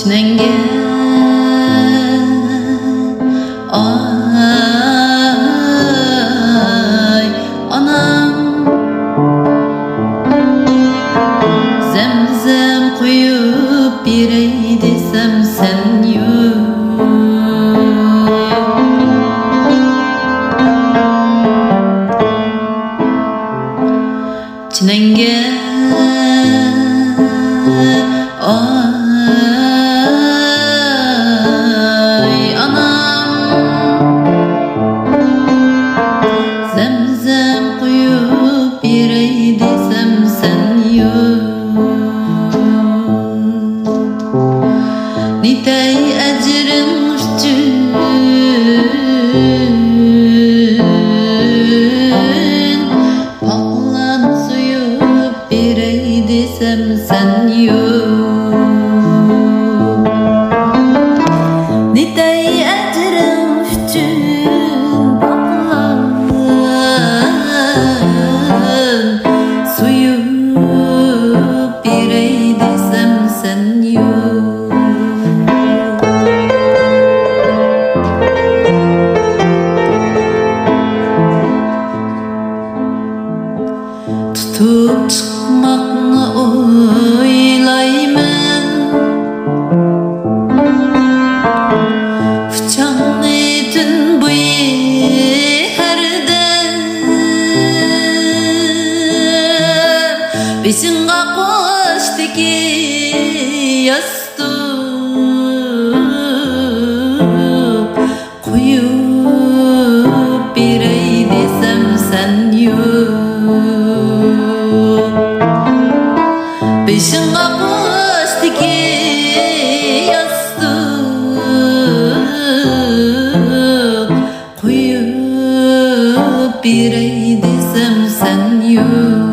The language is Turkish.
Çinenge ay anam zemzem koyup birey desem sen yok. Çinenge ay anam zemzem koyup birey desem sen yok. Nitey ecrin üçün paklan suyup birey desem sen yok. Nitey ecrin üçün paklan suyup birey desem sen yok. Tutup çıkmakla oylayman Fıçağını tün buyu herden Beşinga koştu ki yastık Koyup birey desem sen yok. Beşinga koştu ki yastık Koyup birey desem sen yok.